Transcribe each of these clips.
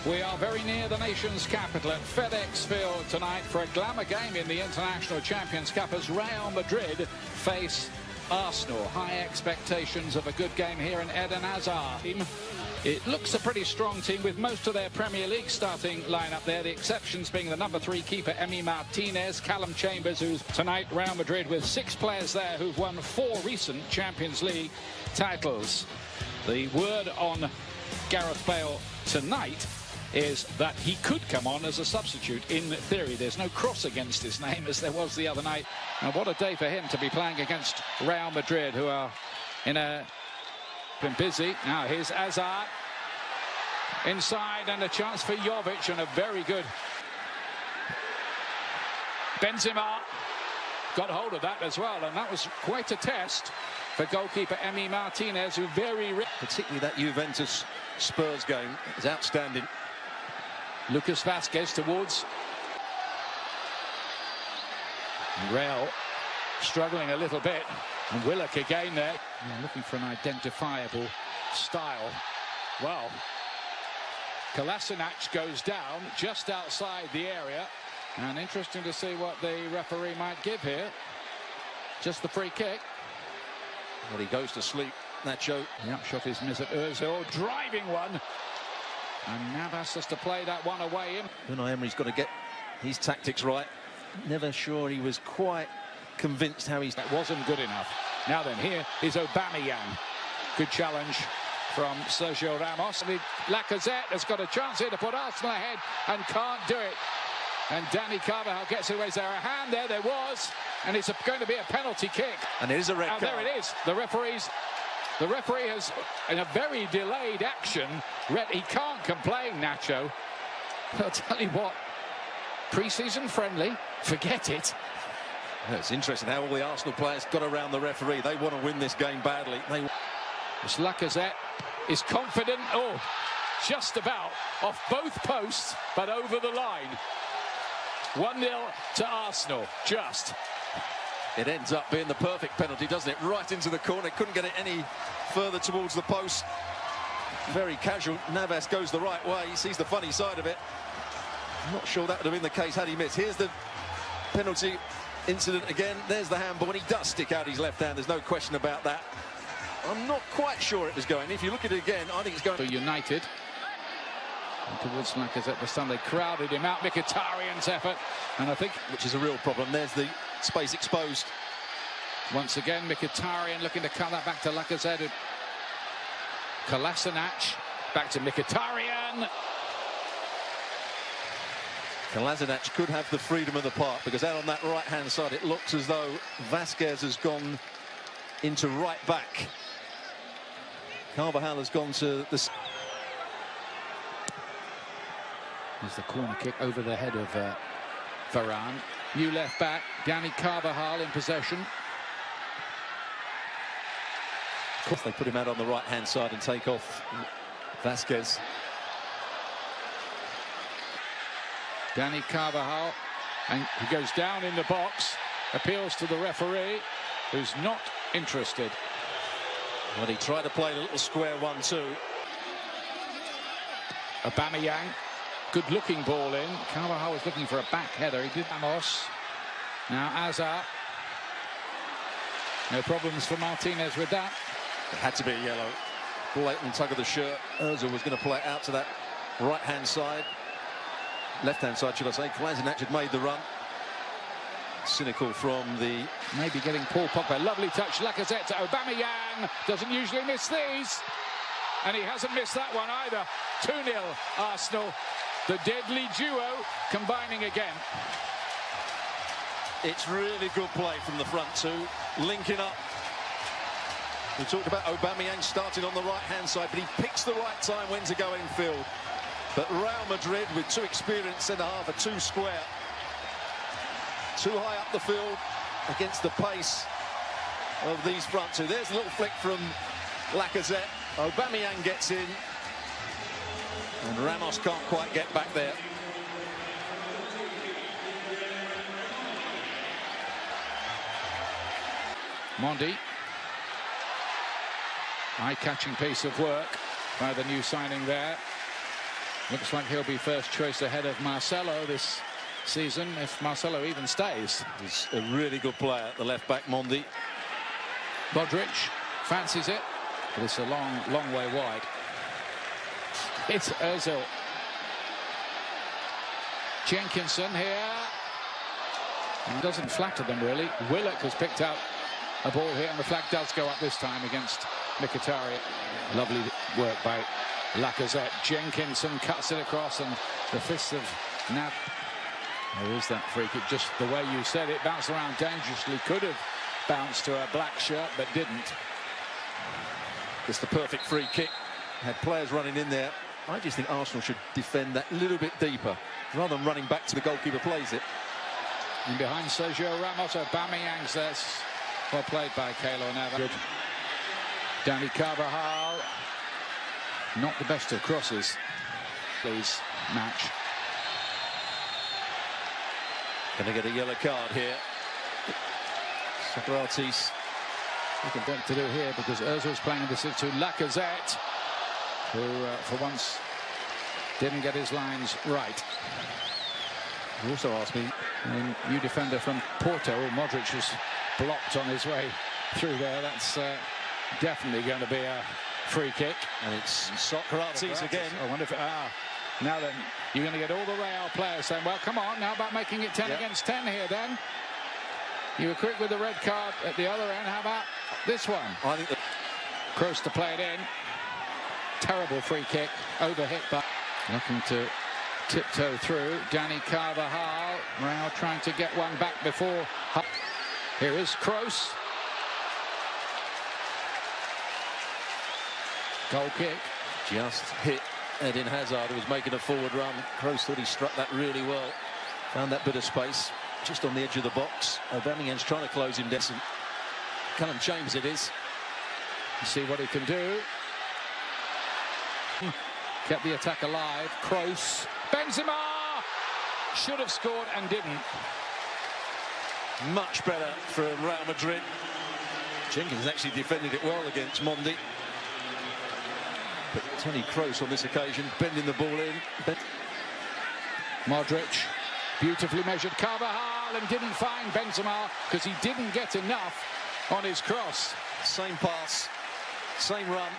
We are very near the nation's capital at FedEx Field tonight for a glamour game in the International Champions Cup as Real Madrid face Arsenal. High expectations of a good game here in Eden Hazard. It looks a pretty strong team with most of their Premier League starting lineup there. The exceptions being the number 3 keeper, Emi Martinez, Callum Chambers, who's tonight Real Madrid with 6 players there who've won 4 recent Champions League titles. The word on Gareth Bale tonight is that he could come on as a substitute in theory. There's no cross against his name as there was the other night. And what a day for him to be playing against Real Madrid, who are been busy. Now here's Hazard inside and a chance for Jovic and a very good Benzema got hold of that as well, and that was quite a test for goalkeeper Emi Martinez, who particularly that Juventus Spurs game is outstanding. Lucas Vazquez towards Real, struggling a little bit, and Willock again there. Looking for an identifiable style. Well, Kolasinac goes down just outside the area, and interesting to see what the referee might give here. Just the free kick. Well, he goes to sleep, Nacho. The upshot is Mesut Ozil driving one. And Navas has to play that one away in. Unai Emery's got to get his tactics right. Never sure he was quite convinced how he's... That wasn't good enough. Now then, here is Aubameyang. Good challenge from Sergio Ramos. Lacazette has got a chance here to put Arsenal ahead and can't do it. And Dani Carvajal gets away. Is there a hand there? There was. And it's going to be a penalty kick. And it is a red card. There it is. The referee has, in a very delayed action, he can't complain, Nacho. I'll tell you what, pre-season friendly, forget it. Yeah, it's interesting how all the Arsenal players got around the referee. They want to win this game badly. This Lacazette is confident. Oh, just about off both posts, but over the line. 1-0 to Arsenal, just. It ends up being the perfect penalty, doesn't it? Right into the corner. Couldn't get it any further towards the post. Very casual. Navas goes the right way. He sees the funny side of it. I'm not sure that would have been the case had he missed. Here's the penalty incident again. There's the hand, but when he does stick out his left hand, there's no question about that. I'm not quite sure it was going. If you look at it again, I think it's going... For United. And towards Lacazette this time, they crowded him out. Mkhitaryan's effort. And I think... Which is a real problem. There's the space exposed. Once again, Mkhitaryan looking to cut that back to Lacazette. Kolasinac back to Mkhitaryan. Kolasinac could have the freedom of the park, because out on that right-hand side, it looks as though Vazquez has gone into right back. Carvajal has gone to the... There's the corner kick over the head of Varane. New left back, Dani Carvajal in possession. Of course, they put him out on the right-hand side and take off Vazquez. Dani Carvajal, and he goes down in the box, appeals to the referee, who's not interested. Well, he tried to play a little square 1-2. Aubameyang, good-looking ball in. Carvajal was looking for a back header. He did Ramos. Now Hazard. No problems for Martinez with that. It had to be a yellow. Blatant tug of the shirt. Ozil was going to play it out to that right-hand side. Left-hand side, should I say. Kolasinac had made the run. Cynical from the... Maybe getting Paul Pogba. Lovely touch. Lacazette to Aubameyang. Doesn't usually miss these. And he hasn't missed that one either. 2-0 Arsenal. The deadly duo combining again. It's really good play from the front two. Linking up. We talked about Aubameyang starting on the right-hand side, but he picks the right time when to go in field. But Real Madrid, with 2 experienced centre-half, are too square. Too high up the field against the pace of these front two. There's a little flick from Lacazette. Aubameyang gets in. And Ramos can't quite get back there. Mondi. Eye-catching piece of work by the new signing there. Looks like he'll be first choice ahead of Marcelo this season, if Marcelo even stays. He's a really good player at the left back, Mondi. Modric fancies it, but it's a long way wide. It's Ozil. Jenkinson here. And doesn't flatter them really. Willock has picked out a ball here, and the flag does go up this time against Mkhitaryan. Lovely work by Lacazette. Jenkinson cuts it across, and the fists of Nab. There is that free kick, just the way you said it, bounced around dangerously. Could have bounced to a black shirt, but didn't. It's the perfect free kick. Had players running in there. I just think Arsenal should defend that a little bit deeper, rather than running back to the goalkeeper plays it. And behind Sergio Ramos, Aubameyang's there. Well played by Keylor Navas. Good. Dani Carvajal. Not the best of crosses. Please, match. Going to get a yellow card here. Socrates. Looking bit to do here because Ozil's playing this to Lacazette, who for once didn't get his lines right. You also asked me, new defender from Porto. Modric was blocked on his way through there. That's definitely going to be a free kick. And it's Socrates again. I wonder if now then you're going to get all the Real players saying, well, come on, how about making it 10 against 10 here then? You were quick with the red card at the other end. How about this one? I think Kroos to play it in. Terrible free kick, overhit, but looking to tiptoe through. Dani Carvajal. Real trying to get one back before. Here is Kroos. Goal kick. Just hit Eden Hazard, who was making a forward run. Kroos thought he struck that really well. Found that bit of space just on the edge of the box. Aubameyang's trying to close him down. Callum James it is. See what he can do. Kept the attack alive. Kroos. Benzema should have scored and didn't. Much better from Real Madrid. Jenkins actually defended it well against Mondi. But Toni Kroos on this occasion bending the ball in. Modric, beautifully measured. Carvajal, and didn't find Benzema because he didn't get enough on his cross. Same pass, same run.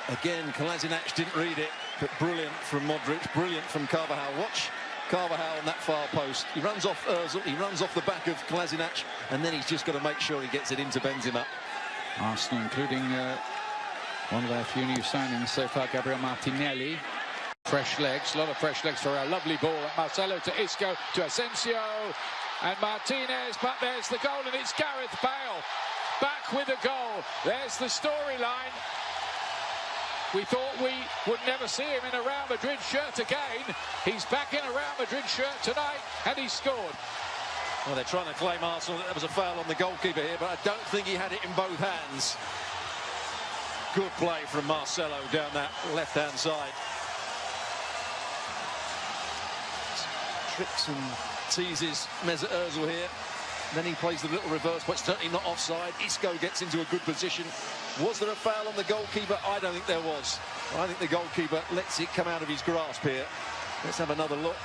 Again, Kolasinac didn't read it, but brilliant from Modric, brilliant from Carvajal. Watch Carvajal on that far post. He runs off Ozil, he runs off the back of Kolasinac, and then he's just got to make sure he gets it into Benzema. Arsenal, including one of their few new signings so far, Gabriel Martinelli. Fresh legs, a lot of fresh legs for a lovely ball. Marcelo to Isco, to Asensio, and Martinez, but there's the goal, and it's Gareth Bale back with a goal. There's the storyline. We thought we would never see him in a Real Madrid shirt again. He's back in a Real Madrid shirt tonight, and he scored. Well, they're trying to claim Arsenal that there was a foul on the goalkeeper here, but I don't think he had it in both hands. Good play from Marcelo down that left-hand side. Tricks and teases Mesut Ozil here. Then he plays the little reverse, but certainly not offside. Isco gets into a good position. Was there a foul on the goalkeeper? I don't think there was. I think the goalkeeper lets it come out of his grasp here. Let's have another look.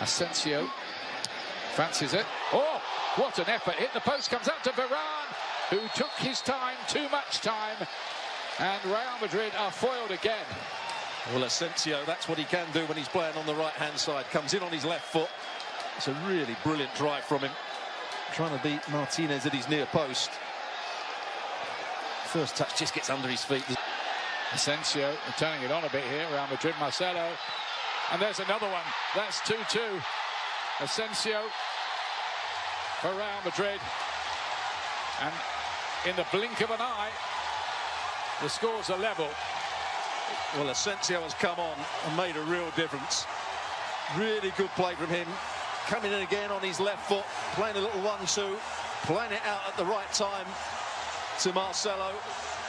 Asensio fancies it. Oh, what an effort. Hit the post, comes out to Varane, who took his time, too much time. And Real Madrid are foiled again. Well, Asensio, that's what he can do when he's playing on the right-hand side. Comes in on his left foot. It's a really brilliant drive from him. Trying to beat Martinez at his near post. First touch just gets under his feet. Asensio turning it on a bit here. Real Madrid, Marcelo. And there's another one. That's 2-2. Asensio for Real Madrid. And in the blink of an eye, the scores are level. Well, Asensio has come on and made a real difference. Really good play from him. Coming in again on his left foot, playing a little 1-2, playing it out at the right time to Marcelo.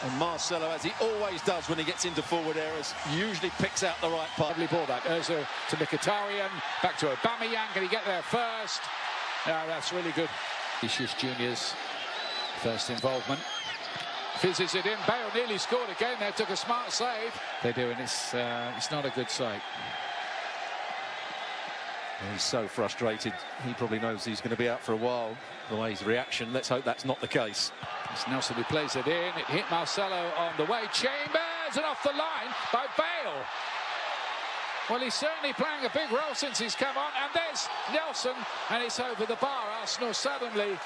And Marcelo, as he always does when he gets into forward areas, usually picks out the right part. Lovely ball back. Ozil to Mkhitaryan, back to Aubameyang. Can he get there first? No, that's really good. Vinicius Junior's first involvement. Fizzes it in. Bale nearly scored again there, took a smart save. They do, and it's not a good sight. He's so frustrated. He probably knows he's going to be out for a while. The way his reaction, let's hope that's not the case. It's Nelson who plays it in. It hit Marcelo on the way. Chambers, and off the line by Bale. Well, he's certainly playing a big role since he's come on. And there's Nelson, and it's over the bar. Arsenal suddenly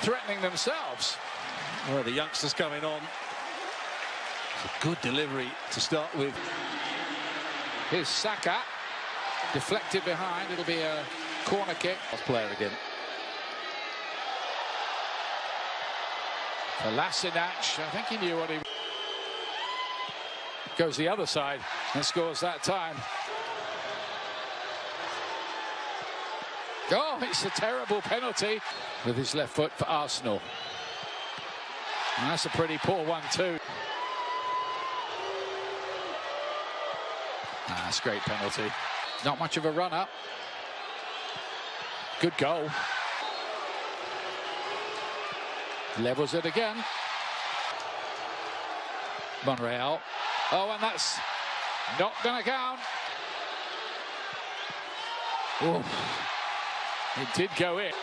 threatening themselves. Well, the youngsters coming on. It's a good delivery to start with. Here's Saka. Deflected behind. It'll be a corner kick. Player again. Kolasinac, I think he knew what he... Goes the other side and scores that time. Oh, it's a terrible penalty with his left foot for Arsenal. And that's a pretty poor one too. That's a great penalty. Not much of a run-up. Good goal. Levels it again. Monreal. Oh, and that's not going to count. Oh, it did go in.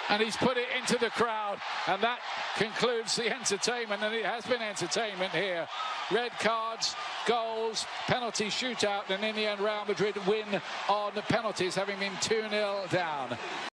And he's put it into the crowd. And that concludes the entertainment. And it has been entertainment here. Red cards, goals, penalty shootout. And in the end, Real Madrid win on the penalties, having been 2-0 down.